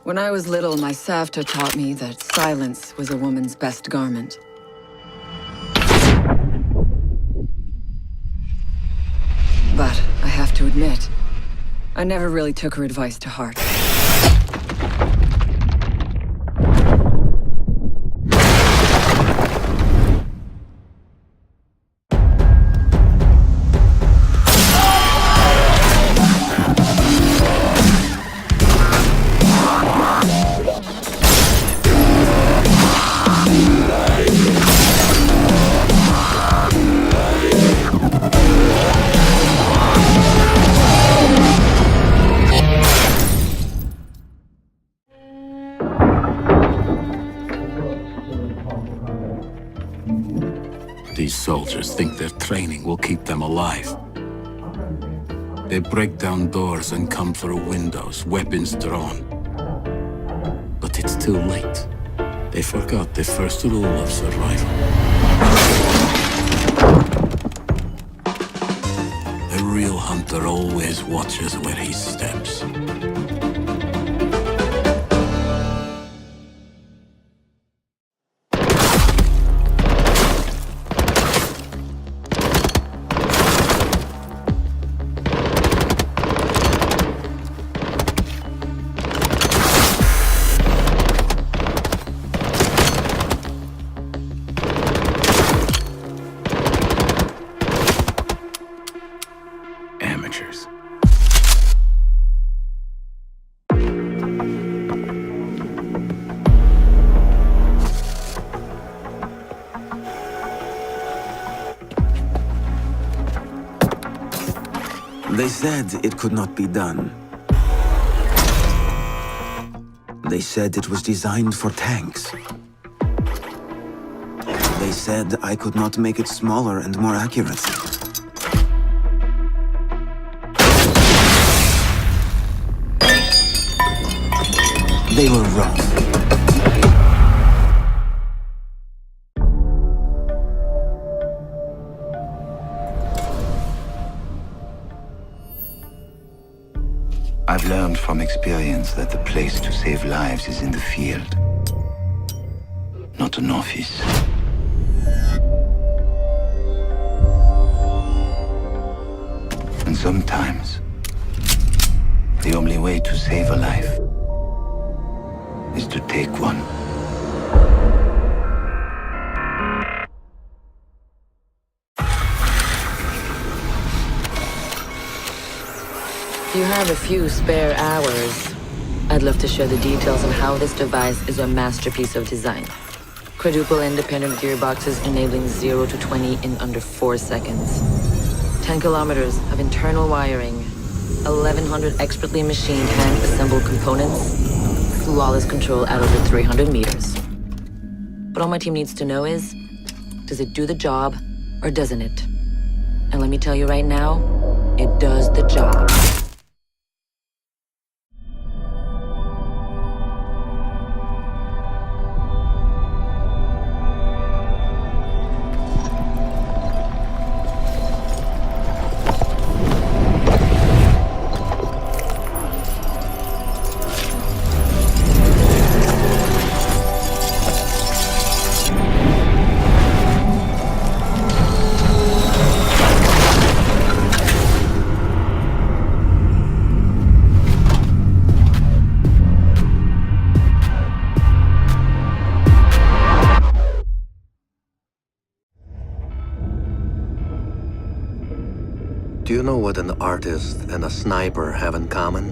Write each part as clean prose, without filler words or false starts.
When I was little, my Savta taught me that silence was a woman's best garment. But I have to admit, I never really took her advice to heart. These soldiers think their training will keep them alive. They break down doors and come through windows, weapons drawn. But it's too late. They forgot the first rule of survival. The real hunter always watches where he steps. Amateurs. They said it could not be done. They said it was designed for tanks. They said I could not make it smaller and more accurate. They were wrong. I've learned from experience that the place to save lives is in the field, not an office. And sometimes, the only way to save a life is to take one. If you have a few spare hours, I'd love to share the details on how this device is a masterpiece of design. Quadruple independent gearboxes enabling 0 to 20 in under 4 seconds. 10 kilometers of internal wiring, 1,100 expertly machined hand-assembled components, flawless control at over 300 meters. But all my team needs to know is, does it do the job or doesn't it? And let me tell you right now, it does the job. Do you know what an artist and a sniper have in common?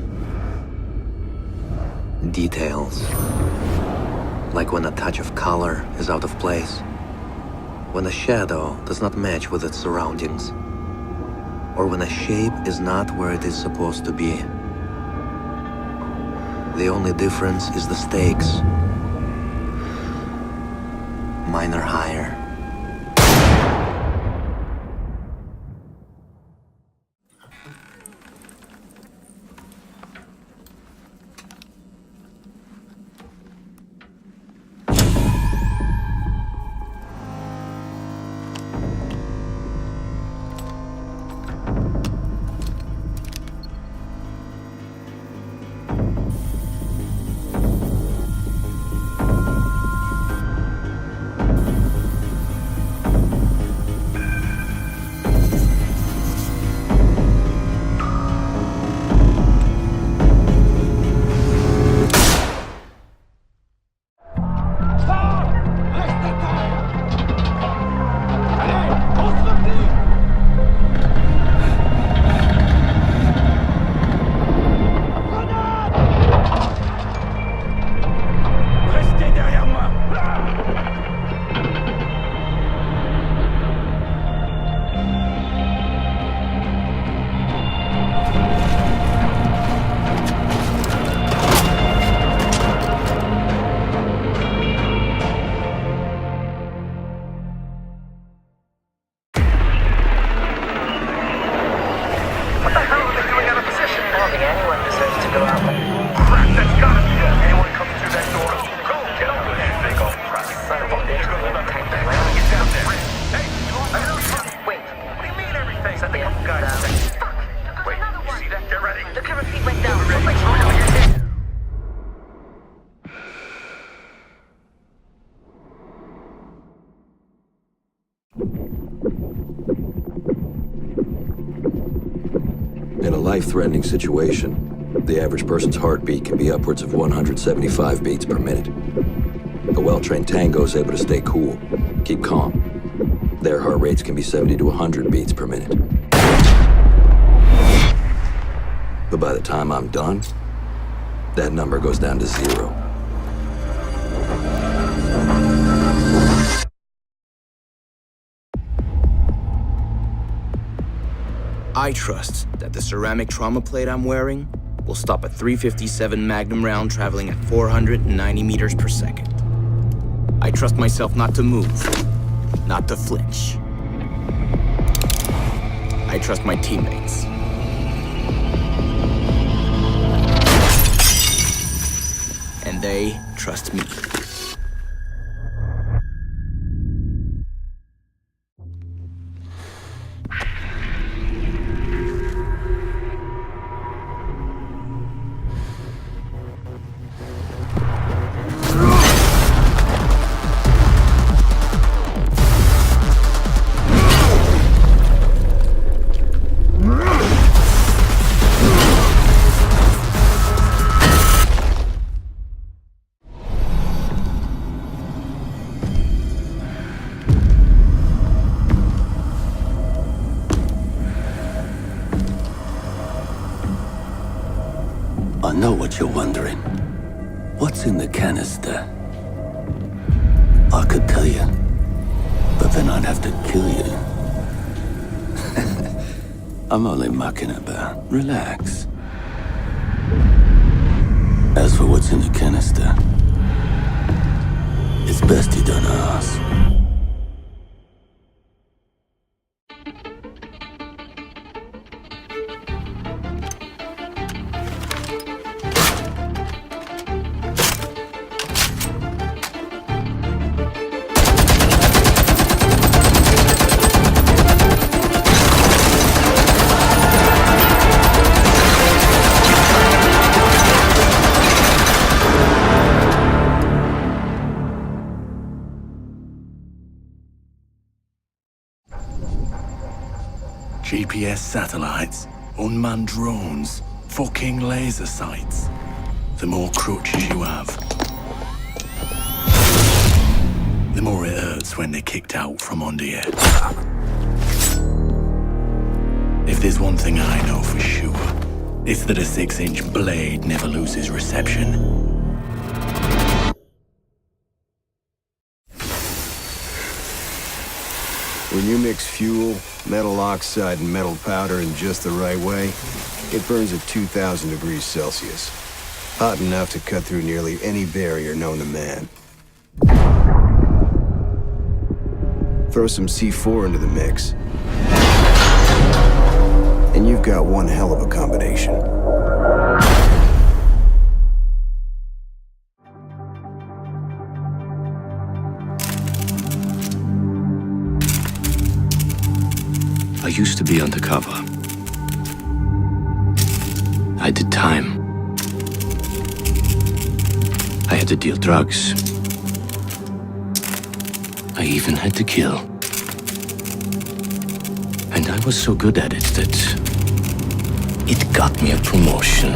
Details. Like when a touch of color is out of place, when a shadow does not match with its surroundings, or when a shape is not where it is supposed to be. The only difference is the stakes. Mine are higher. life-threatening situation, the average person's heartbeat can be upwards of 175 beats per minute. A well-trained tango is able to stay cool, keep calm. Their heart rates can be 70 to 100 beats per minute. But by the time I'm done, that number goes down to 0. I trust that the ceramic trauma plate I'm wearing will stop a .357 Magnum round traveling at 490 meters per second. I trust myself not to move, not to flinch. I trust my teammates. And they trust me. I know what you're wondering. What's in the canister? I could tell you, but then I'd have to kill you. I'm only mucking about. Relax. As for what's in the canister, it's best you don't ask. GPS satellites, unmanned drones, fucking laser sights. The more crutches you have, the more it hurts when they're kicked out from under you. If there's one thing I know for sure, it's that a 6-inch blade never loses reception. When you mix fuel, metal oxide, and metal powder in just the right way, it burns at 2,000 degrees Celsius. Hot enough to cut through nearly any barrier known to man. Throw some C4 into the mix, and you've got one hell of a combination. I used to be undercover. I did time. I had to deal drugs. I even had to kill. And I was so good at it that it got me a promotion.